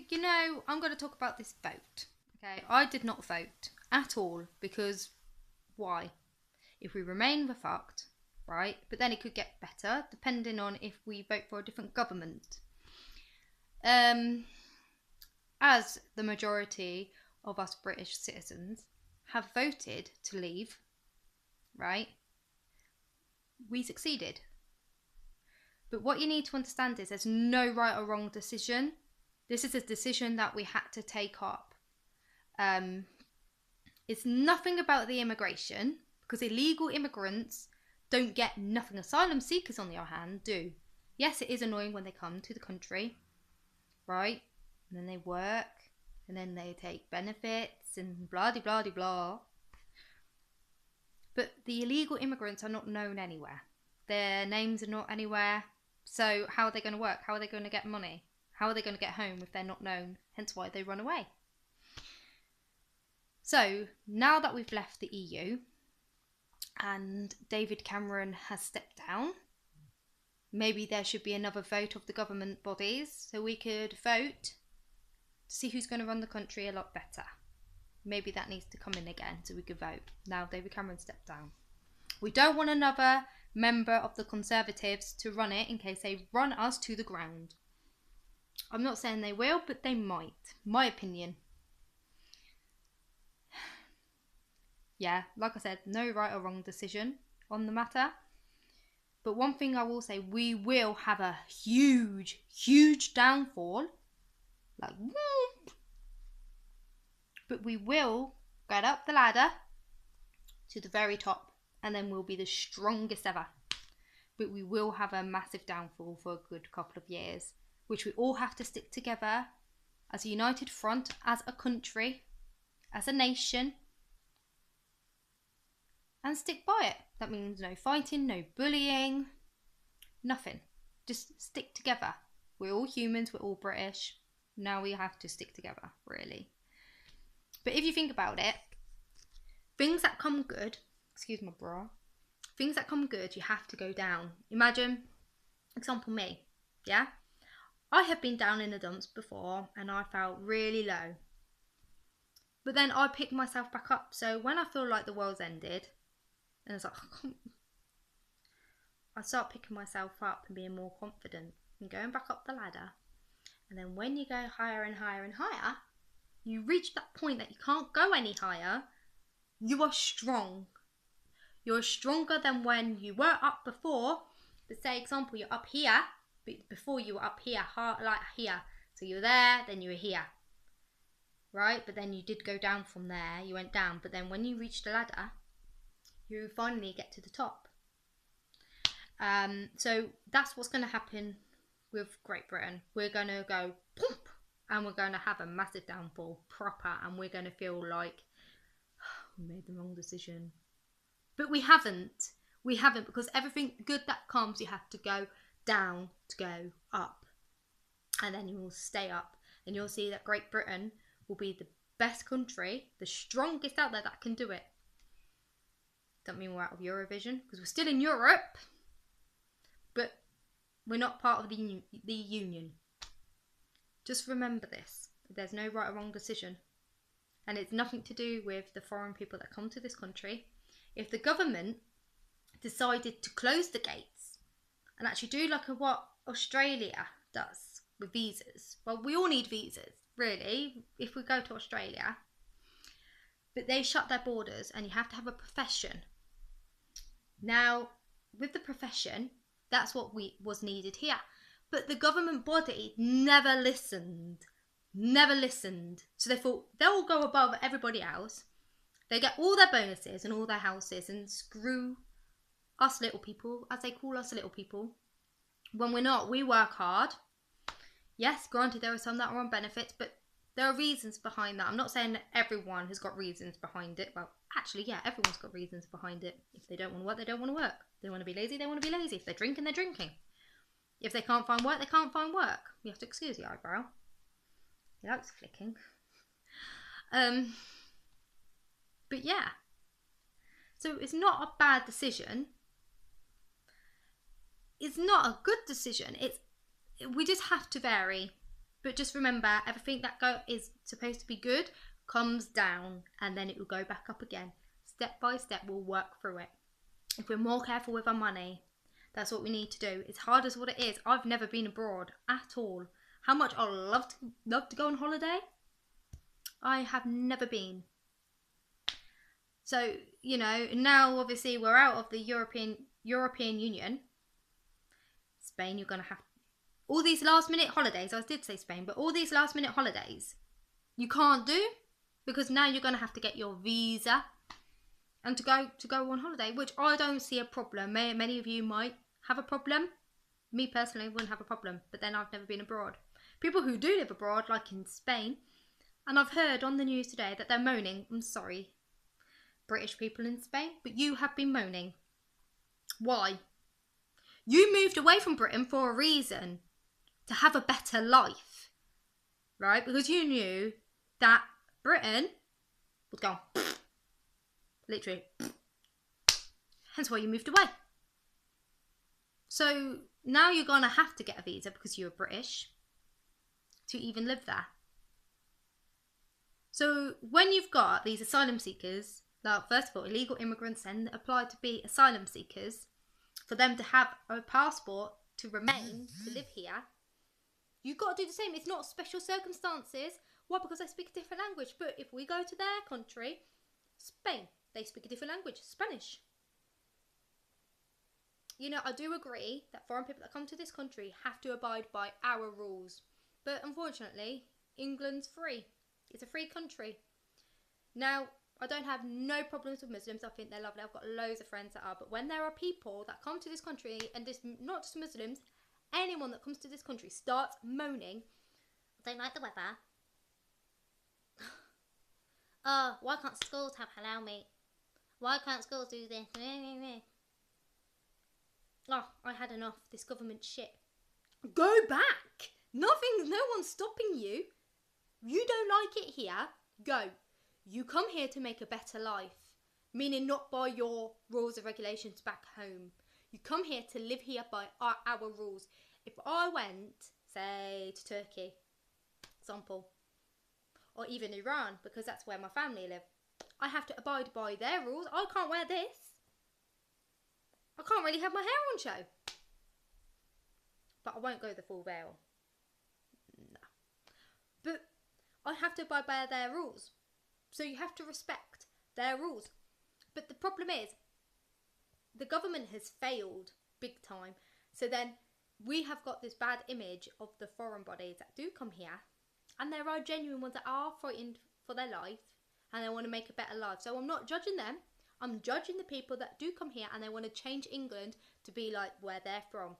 you know, I'm going to talk about this vote. Okay, I did not vote at all because why? If we remain, we're fucked, right? But then it could get better depending on if we vote for a different government. As the majority of us British citizens have voted to leave, right? We succeeded. But what you need to understand is there's no right or wrong decision. This is a decision that we had to take up. It's nothing about the immigration, because illegal immigrants don't get nothing. Asylum seekers, on the other hand, do. Yes, it is annoying when they come to the country, right? And then they work, and then they take benefits, and blah de blah de blah. But the illegal immigrants are not known anywhere. Their names are not anywhere. So how are they going to work? How are they going to get money? How are they going to get home if they're not known? Hence why they run away. So now that we've left the EU and David Cameron has stepped down, maybe there should be another vote of the government bodies so we could vote to see who's going to run the country a lot better. Maybe that needs to come in again so we could vote. Now David Cameron stepped down. We don't want another member of the Conservatives to run it in case they run us to the ground. I'm not saying they will, but they might. My opinion. Yeah, like I said, no right or wrong decision on the matter. But one thing I will say, we will have a huge, huge downfall. Like, whoop. But we will get up the ladder to the very top. And then we'll be the strongest ever. But we will have a massive downfall for a good couple of years, which we all have to stick together as a united front, as a country, as a nation, and stick by it. That means no fighting, no bullying, nothing. Just stick together. We're all humans, we're all British. Now we have to stick together, really. But if you think about it, things that come good, excuse my bra, things that come good, you have to go down. Imagine, example me, yeah? I have been down in the dumps before and I felt really low. But then I picked myself back up. So when I feel like the world's ended, and it's like, I start picking myself up and being more confident and going back up the ladder. And then when you go higher and higher and higher, you reach that point that you can't go any higher, you are strong. You're stronger than when you were up before. But say, example, you're up here. But before you were up here, like here. So you're there, then you were here. Right? But then you did go down from there. You went down. But then when you reach the ladder, you finally get to the top. So that's what's going to happen with Great Britain. We're going to go poof, and we're going to have a massive downfall, proper. And we're going to feel like, we made the wrong decision. But we haven't. We haven't, because everything good that comes, you have to go down to go up. And then you will stay up. And you'll see that Great Britain will be the best country, the strongest out there that can do it. Don't mean we're out of Eurovision, because we're still in Europe. But we're not part of the union. Just remember this. There's no right or wrong decision. And it's nothing to do with the foreign people that come to this country. If the government decided to close the gates and actually do like what Australia does with visas. Well, we all need visas, really, if we go to Australia. But they shut their borders and you have to have a profession. Now, with the profession, that's what was needed here. But the government body never listened. Never listened. So they thought they'll go above everybody else. They get all their bonuses and all their houses and screw us little people, as they call us little people. When we're not, we work hard. Yes, granted there are some that are on benefits, but there are reasons behind that. I'm not saying that everyone has got reasons behind it. Well, actually, yeah, everyone's got reasons behind it. If they don't want to work, they don't want to work. If they want to be lazy, they want to be lazy. If they're drinking, they're drinking. If they can't find work, they can't find work. You have to excuse the eyebrow. He likes flicking. But yeah. So it's not a bad decision. It's not a good decision. We just have to vary. But just remember, everything that is supposed to be good comes down, and then it will go back up again. Step by step, we'll work through it. If we're more careful with our money, that's what we need to do. It's hard as what it is. I've never been abroad at all. How much I love to go on holiday, I have never been. So, you know, now obviously we're out of the European Union. Spain, you're going to have all these last minute holidays. I did say Spain, but all these last minute holidays you can't do, because now you're going to have to get your visa and to go on holiday, which I don't see a problem. Many of you might have a problem. Me personally wouldn't have a problem, but then I've never been abroad. People who do live abroad, like in Spain, and I've heard on the news today that they're moaning. I'm sorry, British people in Spain, but you have been moaning. Why? You moved away from Britain for a reason, to have a better life, right? Because you knew that Britain would go literally. Hence why you moved away. So now you're going to have to get a visa because you're British to even live there. So when you've got these asylum seekers, like first of all, illegal immigrants then apply to be asylum seekers, for them to have a passport to remain, to live here, you've got to do the same. It's not special circumstances. Why? Because they speak a different language. But if we go to their country, Spain, they speak a different language, Spanish. You know, I do agree that foreign people that come to this country have to abide by our rules. But unfortunately, England's free. It's a free country. Now, I don't have no problems with Muslims. I think they're lovely. I've got loads of friends that are. But when there are people that come to this country, and this, not just Muslims, anyone that comes to this country starts moaning, I don't like the weather. Oh, why can't schools have halal meat? Why can't schools do this? Oh, I had enough. This government shit. Go back. No one's stopping you. You don't like it here. Go. You come here to make a better life. Meaning not by your rules and regulations back home. You come here to live here by our rules. If I went, say, to Turkey, example, or even Iran, because that's where my family live, I have to abide by their rules. I can't wear this. I can't really have my hair on show. But I won't go the full veil. No. But I have to abide by their rules. So you have to respect their rules. But the problem is, the government has failed big time. So then we have got this bad image of the foreign bodies that do come here. And there are genuine ones that are frightened for their life. And they want to make a better life. So I'm not judging them. I'm judging the people that do come here and they want to change England to be like where they're from.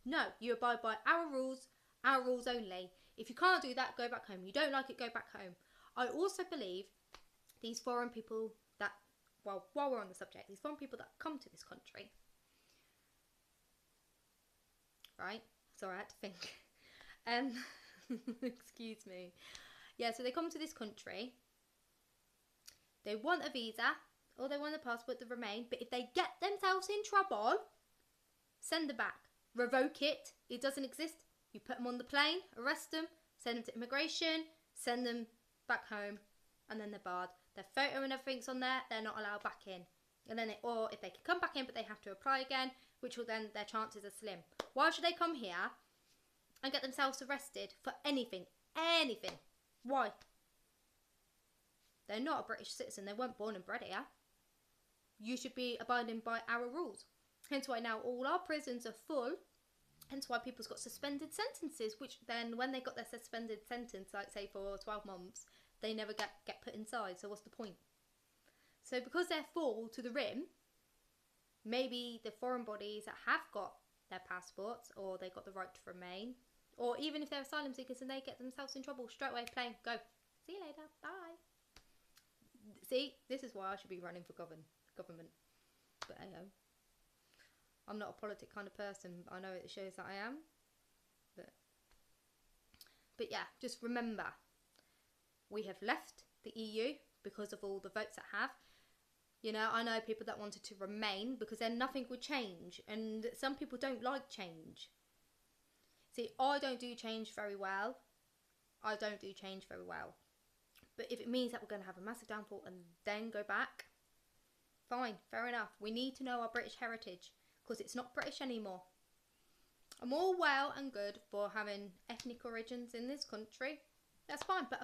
No, you abide by our rules only. If you can't do that, go back home. You don't like it, go back home. I also believe these foreign people that, well, while we're on the subject, these foreign people that come to this country, right? Sorry, I had to think. Excuse me. Yeah, so they come to this country. They want a visa or they want a passport to remain. But if they get themselves in trouble, send them back. Revoke it. It doesn't exist. You put them on the plane, arrest them, send them to immigration, send them back home, and then they're barred. Their photo and everything's on there. They're not allowed back in. And then, or if they can come back in, but they have to apply again, which will then, their chances are slim. Why should they come here and get themselves arrested for anything? Anything. Why? They're not a British citizen. They weren't born and bred here. You should be abiding by our rules. Hence why now all our prisons are full. Hence why people's got suspended sentences, which then when they got their suspended sentence, like say for 12 months, they never get put inside. So what's the point? So because they're full to the rim, maybe the foreign bodies that have got their passports or they got the right to remain, or even if they're asylum seekers and they get themselves in trouble, straight away plane, go. See you later, bye. See, this is why I should be running for government. But hey, I'm not a politic kind of person. I know it shows that I am. But yeah, just remember, we have left the EU because of all the votes that have. You know, I know people that wanted to remain because then nothing would change. And some people don't like change. See, I don't do change very well. I don't do change very well. But if it means that we're going to have a massive downfall and then go back, fine, fair enough. We need to know our British heritage, because it's not British anymore. I'm all well and good for having ethnic origins in this country. That's fine, but